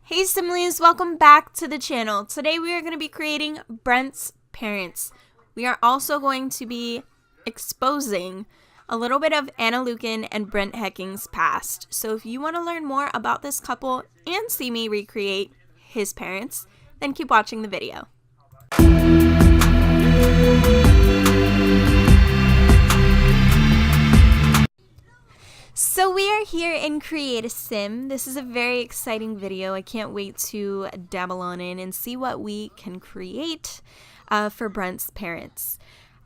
Hey Simleys, welcome back to the channel. Today we are going to be creating Brent's parents. We are also going to be exposing a little bit of Ana Luekin and Brant Hecking's past. So if you want to learn more about this couple and see me recreate his parents, then keep watching the video. So we are here in Create a Sim. This is a very exciting video. I can't wait to dabble on in and see what we can create for Brent's parents.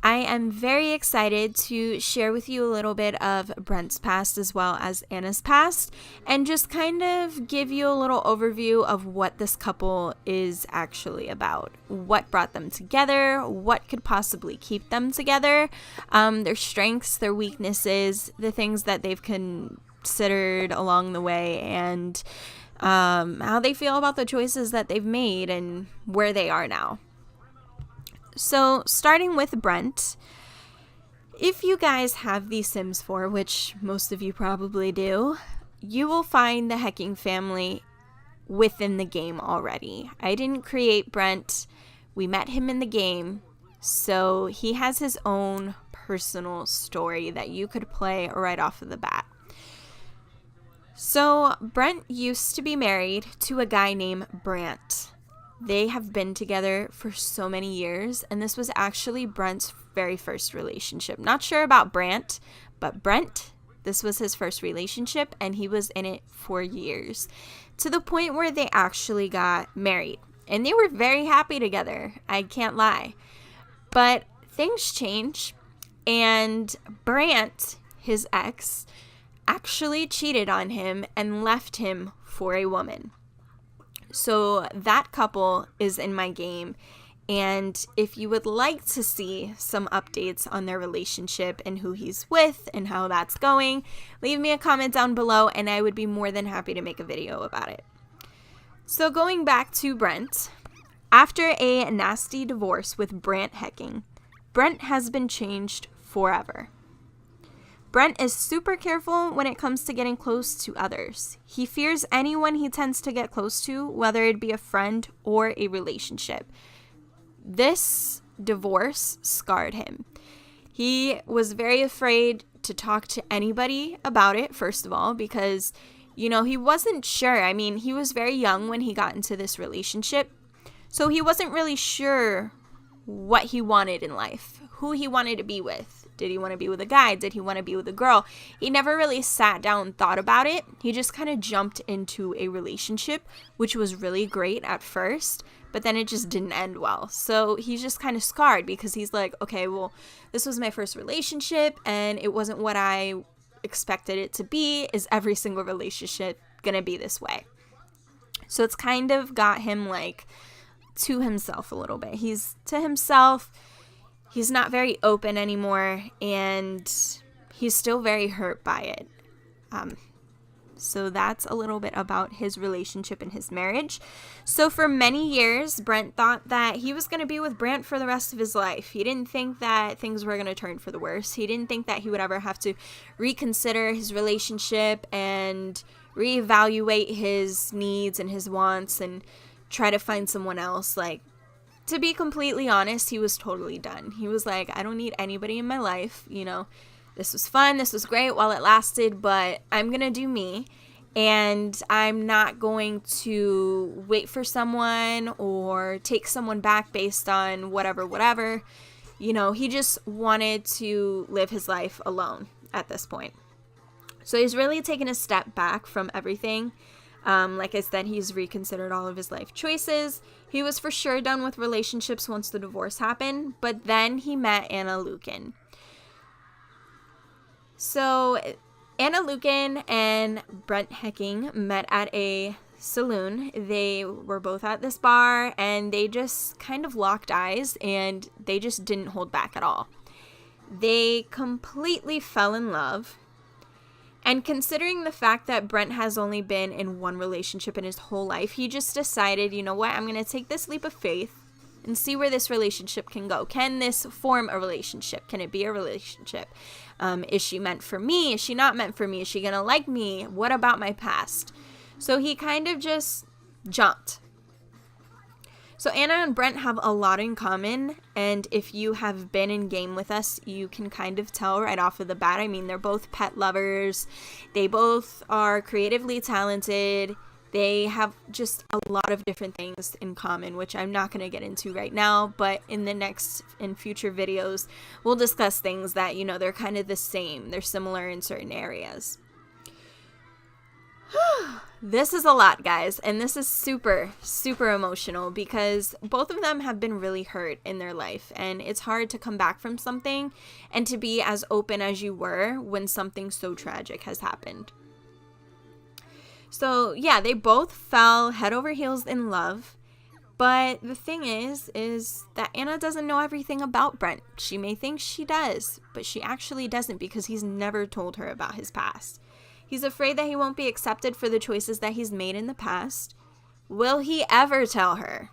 I am very excited to share with you a little bit of Brent's past as well as Ana's past and just kind of give you a little overview of what this couple is actually about. What brought them together, what could possibly keep them together, their strengths, their weaknesses, the things that they've considered along the way, and how they feel about the choices that they've made and where they are now. So starting with Brent, if you guys have The Sims 4, which most of you probably do, you will find the Hecking family within the game already. I didn't create Brent. We met him in the game, so he has his own personal story that you could play right off of the bat. So Brent used to be married to a guy named Brant. They have been together for so many years, and this was actually Brent's very first relationship. Not sure about Brant, but Brent, this was his first relationship, and he was in it for years, to the point where they actually got married. And they were very happy together, I can't lie. But things change, and Brant, his ex, actually cheated on him and left him for a woman. So that couple is in my game, and if you would like to see some updates on their relationship and who he's with and how that's going, leave me a comment down below and I would be more than happy to make a video about it. So going back to Brent, after a nasty divorce with Brant Hecking, Brent has been changed forever. Brent is super careful when it comes to getting close to others. He fears anyone he tends to get close to, whether it be a friend or a relationship. This divorce scarred him. He was very afraid to talk to anybody about it, first of all, because, he wasn't sure. I mean, he was very young when he got into this relationship, so he wasn't really sure what he wanted in life, who he wanted to be with. Did he want to be with a guy? Did he want to be with a girl? He never really sat down and thought about it. He just kind of jumped into a relationship, which was really great at first, but then it just didn't end well. So he's just kind of scarred because he's like, okay, well, this was my first relationship and it wasn't what I expected it to be. Is every single relationship going to be this way? So it's kind of got him like to himself a little bit. He's to himself. He's not very open anymore, and he's still very hurt by it. So that's a little bit about his relationship and his marriage. So for many years, Brent thought that he was going to be with Brant for the rest of his life. He didn't think that things were going to turn for the worse. He didn't think that he would ever have to reconsider his relationship and reevaluate his needs and his wants and try to find someone else. To be completely honest, he was totally done. He was like, I don't need anybody in my life. This was fun. This was great while it lasted, but I'm going to do me. And I'm not going to wait for someone or take someone back based on whatever. He just wanted to live his life alone at this point. So he's really taken a step back from everything. Like I said, he's reconsidered all of his life choices. He was for sure done with relationships once the divorce happened, but then he met Ana Luekin. So Ana Luekin and Brant Hecking met at a saloon. They were both at this bar and they just kind of locked eyes and they just didn't hold back at all. They completely fell in love. And considering the fact that Brent has only been in one relationship in his whole life, he just decided, you know what, I'm going to take this leap of faith and see where this relationship can go. Can this form a relationship? Can it be a relationship? Is she meant for me? Is she not meant for me? Is she going to like me? What about my past? So he kind of just jumped. So Ana and Brent have a lot in common, and if you have been in game with us, you can kind of tell right off of the bat. I mean, they're both pet lovers. They both are creatively talented. They have just a lot of different things in common, which I'm not going to get into right now, but in future videos, we'll discuss things that, you know, they're kind of the same. They're similar in certain areas. This is a lot, guys, and this is super, super emotional because both of them have been really hurt in their life, and it's hard to come back from something and to be as open as you were when something so tragic has happened. So, yeah, they both fell head over heels in love, but the thing is that Ana doesn't know everything about Brent. She may think she does, but she actually doesn't because he's never told her about his past. He's afraid that he won't be accepted for the choices that he's made in the past. Will he ever tell her?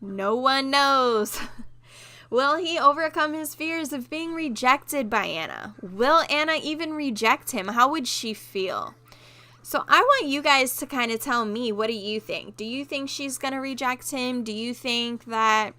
No one knows. Will he overcome his fears of being rejected by Ana? Will Ana even reject him? How would she feel? So I want you guys to kind of tell me, what do you think? Do you think she's going to reject him? Do you think that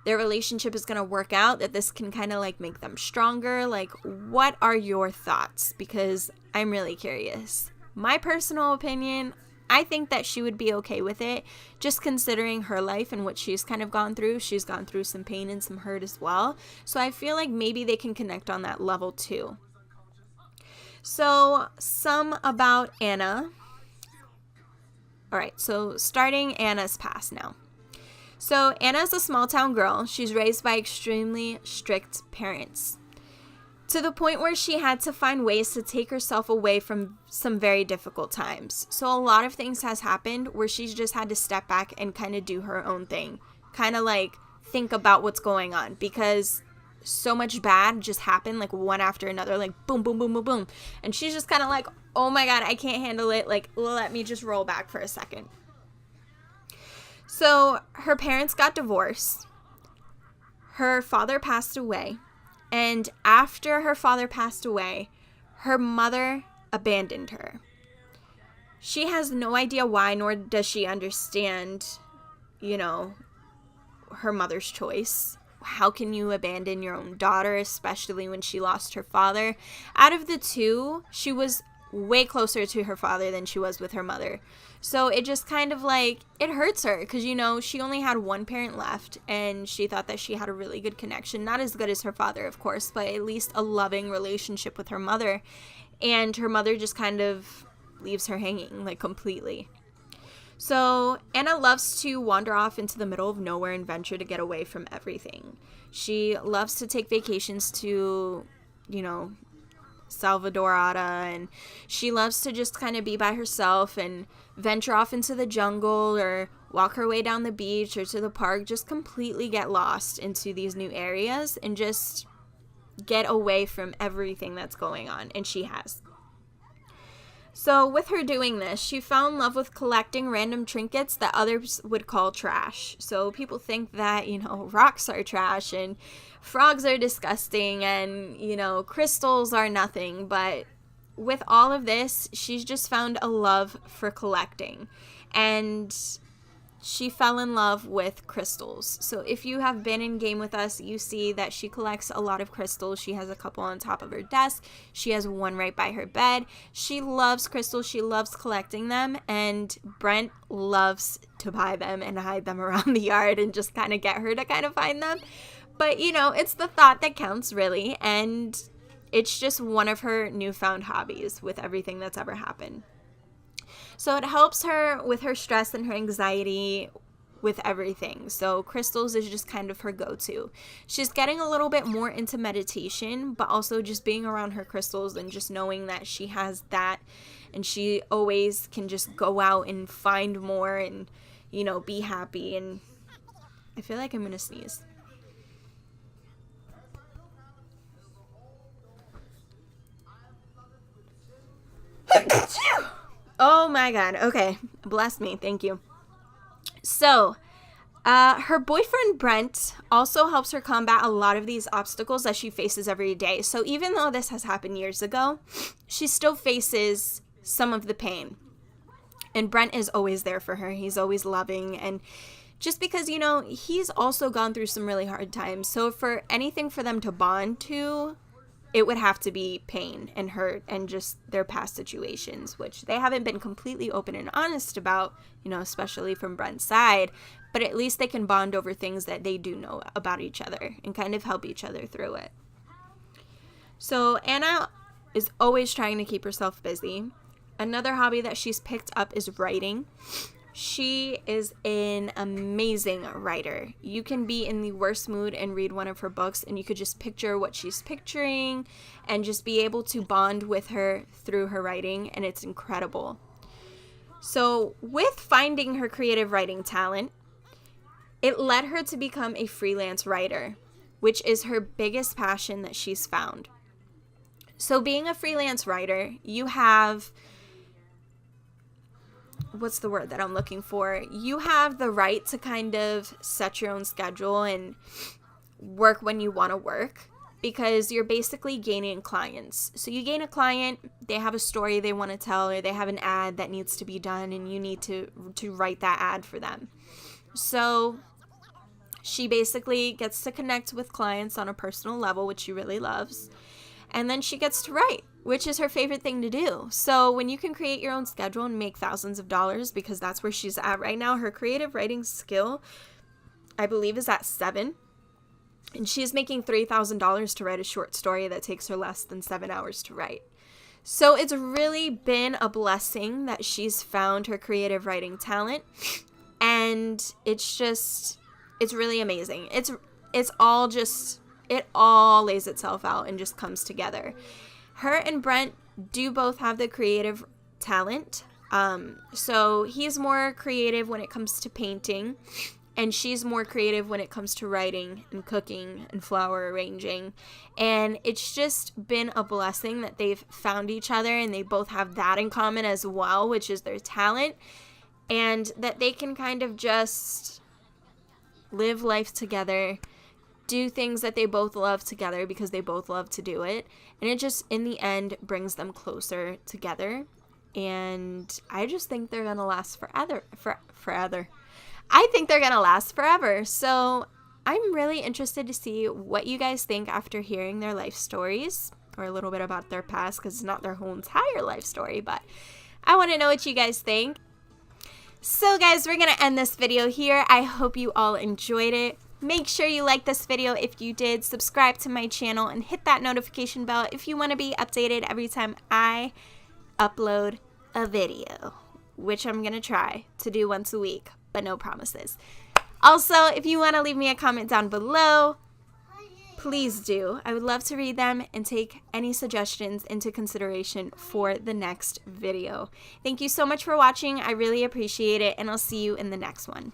their relationship is going to work out, that this can kind of like make them stronger? Like, what are your thoughts? Because I'm really curious. My personal opinion, I think that she would be okay with it, just considering her life and what she's kind of gone through. She's gone through some pain and some hurt as well. So I feel like maybe they can connect on that level too. So some about Ana. All right, so starting Ana's past now. So Ana's a small town girl. She's raised by extremely strict parents, to the point where she had to find ways to take herself away from some very difficult times. So a lot of things has happened where she's just had to step back and kind of do her own thing, kind of like think about what's going on, because so much bad just happened, like one after another, like boom, boom, boom, boom, boom. And she's just kind of like, oh my God, I can't handle it. Like, let me just roll back for a second. So her parents got divorced. Her father passed away. And after her father passed away, her mother abandoned her. She has no idea why, nor does she understand, you know, her mother's choice. How can you abandon your own daughter, especially when she lost her father? Out of the two, she was way closer to her father than she was with her mother. So it just kind of like, it hurts her because, you know, she only had one parent left and she thought that she had a really good connection. Not as good as her father, of course, but at least a loving relationship with her mother. And her mother just kind of leaves her hanging, like, completely. So Ana loves to wander off into the middle of nowhere and venture to get away from everything. She loves to take vacations to, you know, Salvadorada, and she loves to just kind of be by herself and venture off into the jungle or walk her way down the beach or to the park, just completely get lost into these new areas and just get away from everything that's going on, and she has. So with her doing this, she fell in love with collecting random trinkets that others would call trash. So people think that, you know, rocks are trash and frogs are disgusting and, you know, crystals are nothing. But with all of this, she's just found a love for collecting. And she fell in love with crystals. So if you have been in game with us, you see that she collects a lot of crystals. She has a couple on top of her desk. She has one right by her bed. She loves crystals. She loves collecting them. And Brent loves to buy them and hide them around the yard and just kind of get her to kind of find them. But, you know, it's the thought that counts, really. And it's just one of her newfound hobbies with everything that's ever happened. So it helps her with her stress and her anxiety with everything. So crystals is just kind of her go-to. She's getting a little bit more into meditation, but also just being around her crystals and just knowing that she has that and she always can just go out and find more and, you know, be happy. And I feel like I'm gonna sneeze. Oh my God. Okay. Bless me. Thank you. So, her boyfriend Brent also helps her combat a lot of these obstacles that she faces every day. So even though this has happened years ago, she still faces some of the pain. And Brent is always there for her. He's always loving. And just because, you know, he's also gone through some really hard times. So for anything for them to bond to, it would have to be pain and hurt and just their past situations, which they haven't been completely open and honest about, you know, especially from Brent's side. But at least they can bond over things that they do know about each other and kind of help each other through it. So Ana is always trying to keep herself busy. Another hobby that she's picked up is writing. She is an amazing writer. You can be in the worst mood and read one of her books, and you could just picture what she's picturing and just be able to bond with her through her writing, and it's incredible. So with finding her creative writing talent, it led her to become a freelance writer, which is her biggest passion that she's found. So being a freelance writer, you have... what's the word that I'm looking for? You have the right to kind of set your own schedule and work when you want to work, because you're basically gaining clients. So you gain a client, they have a story they want to tell, or they have an ad that needs to be done, and you need to write that ad for them. So she basically gets to connect with clients on a personal level, which she really loves. And then she gets to write, which is her favorite thing to do. So when you can create your own schedule and make thousands of dollars, because that's where she's at right now, her creative writing skill, I believe, is at 7. And she's making $3,000 to write a short story that takes her less than 7 hours to write. So it's really been a blessing that she's found her creative writing talent. And it's really amazing. It's all just... it all lays itself out and just comes together. Her and Brent do both have the creative talent. So he's more creative when it comes to painting, and she's more creative when it comes to writing and cooking and flower arranging. And it's just been a blessing that they've found each other, and they both have that in common as well, which is their talent, and that they can kind of just live life together, do things that they both love together because they both love to do it. And it just, in the end, brings them closer together. And I just think they're going to last forever. I think they're going to last forever. So I'm really interested to see what you guys think after hearing their life stories, or a little bit about their past, because it's not their whole entire life story, but I want to know what you guys think. So guys, we're going to end this video here. I hope you all enjoyed it. Make sure you like this video if you did, subscribe to my channel, and hit that notification bell if you want to be updated every time I upload a video, which I'm going to try to do once a week, but no promises. Also, if you want to leave me a comment down below, please do. I would love to read them and take any suggestions into consideration for the next video. Thank you so much for watching. I really appreciate it, and I'll see you in the next one.